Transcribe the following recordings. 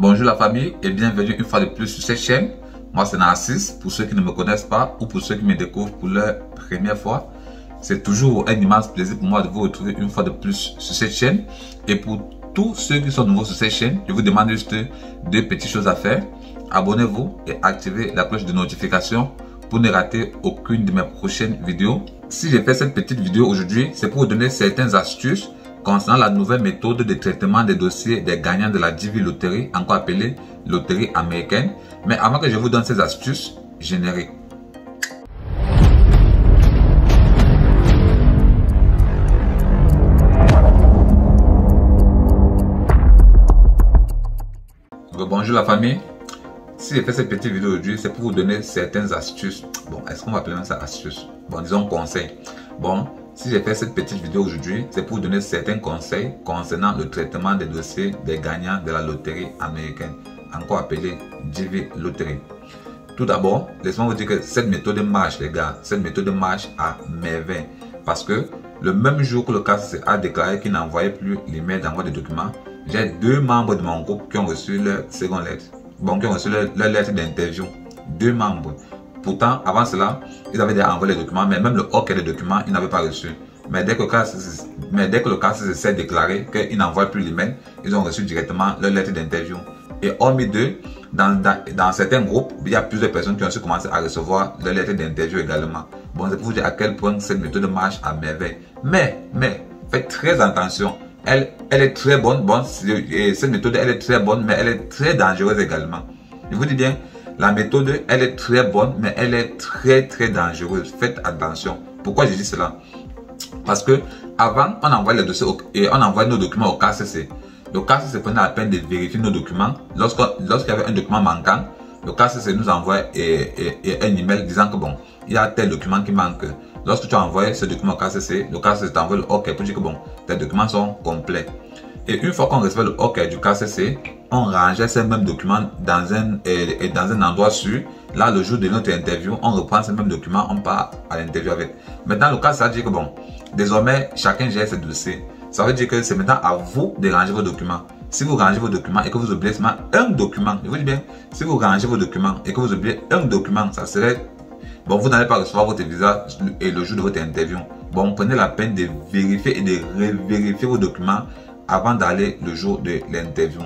Bonjour la famille et bienvenue une fois de plus sur cette chaîne. Moi c'est Narcisse, pour ceux qui ne me connaissent pas ou pour ceux qui me découvrent pour leur première fois. C'est toujours un immense plaisir pour moi de vous retrouver une fois de plus sur cette chaîne. Et pour tous ceux qui sont nouveaux sur cette chaîne, je vous demande juste deux petites choses à faire. Abonnez-vous et activez la cloche de notification pour ne rater aucune de mes prochaines vidéos. Si j'ai fait cette petite vidéo aujourd'hui, c'est pour vous donner certaines astuces concernant la nouvelle méthode de traitement des dossiers des gagnants de la DV Lottery, encore appelée loterie américaine. Mais avant que je vous donne ces astuces, générique. Bonjour la famille. Si j'ai fait cette petite vidéo aujourd'hui, c'est pour vous donner certaines astuces. Bon, est-ce qu'on va appeler ça astuces? Bon, disons conseils. Bon, si j'ai fait cette petite vidéo aujourd'hui, c'est pour vous donner certains conseils concernant le traitement des dossiers des gagnants de la loterie américaine, encore appelée DV Lottery. Tout d'abord, laissez-moi vous dire que cette méthode marche, les gars. Cette méthode marche à merveille. Parce que le même jour que le KCC a déclaré qu'il n'envoyait plus l'email d'envoi de documents, j'ai deux membres de mon groupe qui ont reçu leur seconde lettre. Bon, qui ont reçu leur lettre d'interview. Deux membres. Pourtant, avant cela, ils avaient déjà envoyé les documents, mais même le OK des documents, ils n'avaient pas reçu. Mais dès que le KCC s'est déclaré qu'ils n'envoient plus l'email, ils ont reçu directement leur lettre d'interview. Et hormis d'eux, dans certains groupes, il y a plusieurs personnes qui ont aussi commencé à recevoir leur lettre d'interview également. Bon, c'est pour vous dire à quel point cette méthode marche à merveille. Mais, faites très attention. Elle est très bonne. Bon, cette méthode, elle est très bonne, mais elle est très dangereuse également. Je vous dis bien, la méthode, elle est très bonne, mais elle est très dangereuse. Faites attention. Pourquoi je dis cela? Parce que avant, on envoie les dossiers et on envoie nos documents au KCC. Le KCC prenait la peine de vérifier nos documents. Lorsqu'il y avait un document manquant, le KCC nous envoie un email disant que bon, il y a tel document qui manque. Lorsque tu as envoyé ce document au KCC, le KCC t'envoie le OK pour dire que bon, tes documents sont complets. Et une fois qu'on recevait le OK du KCC, on rangeait ces mêmes documents dans un endroit sûr. Là, le jour de notre interview, on reprend ces mêmes documents, on part à l'interview avec. Maintenant, le cas, ça veut dire que bon, désormais, chacun gère ses dossiers. Ça veut dire que c'est maintenant à vous de ranger vos documents. Si vous rangez vos documents et que vous oubliez seulement un document, je vous dis bien, si vous rangez vos documents et que vous oubliez un document, ça serait... Bon, vous n'allez pas recevoir votre visa et le jour de votre interview. Bon, prenez la peine de vérifier et de revérifier vos documents avant d'aller le jour de l'interview.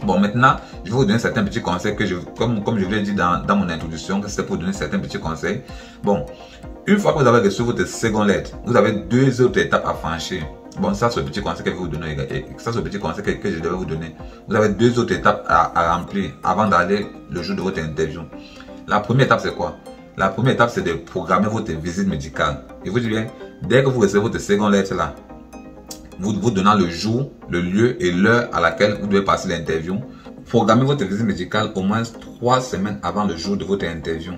Bon, maintenant, je vais vous donner certains petits conseils que comme je vous l'ai dit dans mon introduction, que c'est pour vous donner certains petits conseils. Bon, une fois que vous avez reçu votre seconde lettre, vous avez deux autres étapes à franchir. Bon, ça c'est le petit conseil que je vais vous donner. Ça c'est le petit conseil que je devais vous donner. Vous avez deux autres étapes à remplir avant d'aller le jour de votre interview. La première étape c'est quoi? La première étape c'est de programmer votre visite médicale. Et vous dis bien, dès que vous recevez votre seconde lettre là, vous donnant le jour, le lieu et l'heure à laquelle vous devez passer l'interview. Programmez votre visite médicale au moins 3 semaines avant le jour de votre interview.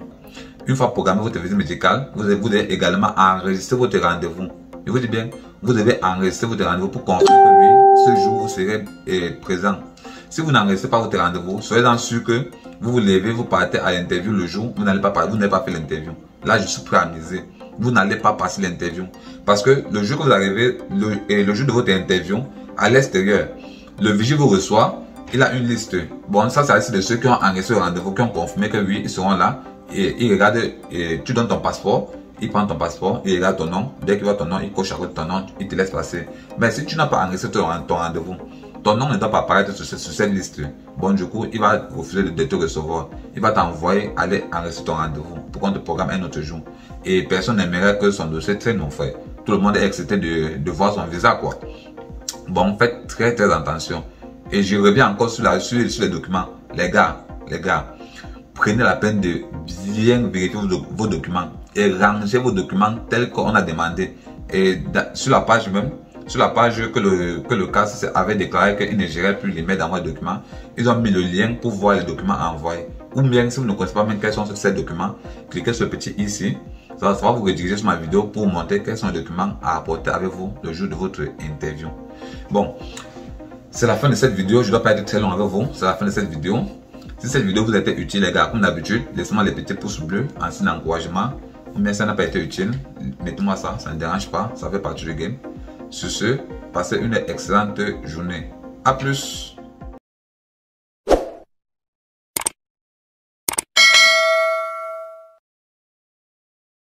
Une fois programmé votre visite médicale, vous devez également enregistrer votre rendez-vous. Je vous dis bien, vous devez enregistrer votre rendez-vous pour confirmer que oui, ce jour vous serez présent. Si vous n'enregistrez pas votre rendez-vous, soyez-en sûr que vous vous levez, vous partez à l'interview le jour, vous n'avez pas fait l'interview. Là, je suis prêt à miser. Vous n'allez pas passer l'interview. Parce que le jour que vous arrivez, le jour de votre interview, à l'extérieur, le vigile vous reçoit, il a une liste. Bon, ça, c'est la liste de ceux qui ont enregistré le rendez-vous, qui ont confirmé que oui, ils seront là. Et il regarde, tu donnes ton passeport, il prend ton passeport, il regarde ton nom. Dès qu'il voit ton nom, il coche à côté de ton nom, il te laisse passer. Mais si tu n'as pas enregistré ton rendez-vous, ton nom ne doit pas apparaître sur cette liste. Bon, du coup, il va refuser de te recevoir. Il va t'envoyer aller enregistrer ton rendez-vous pour qu'on te programme un autre jour. Et personne n'aimerait que son dossier traîne, mon frère. Tout le monde est excité de voir son visa, quoi. Bon, faites très attention. Et je reviens encore sur les documents. Les gars, prenez la peine de bien vérifier vos documents et rangez vos documents tels qu'on a demandé. Et sur la page même, sur la page que le KCC avait déclaré qu'il ne gérait plus les mails d'envoi de documents, ils ont mis le lien pour voir les documents envoyés. Ou bien si vous ne connaissez pas même quels sont ces documents, cliquez sur le petit i ici. Ça va vous rediriger sur ma vidéo pour vous montrer quels sont les documents à apporter avec vous le jour de votre interview. Bon, c'est la fin de cette vidéo. Je ne dois pas être très long avec vous. C'est la fin de cette vidéo. Si cette vidéo vous a été utile, les gars, comme d'habitude, laissez-moi les petits pouces bleus en signe d'encouragement. Ou bien ça n'a pas été utile, mettez-moi ça ne dérange pas, ça fait partie du game. Sur ce, passez une excellente journée. A plus.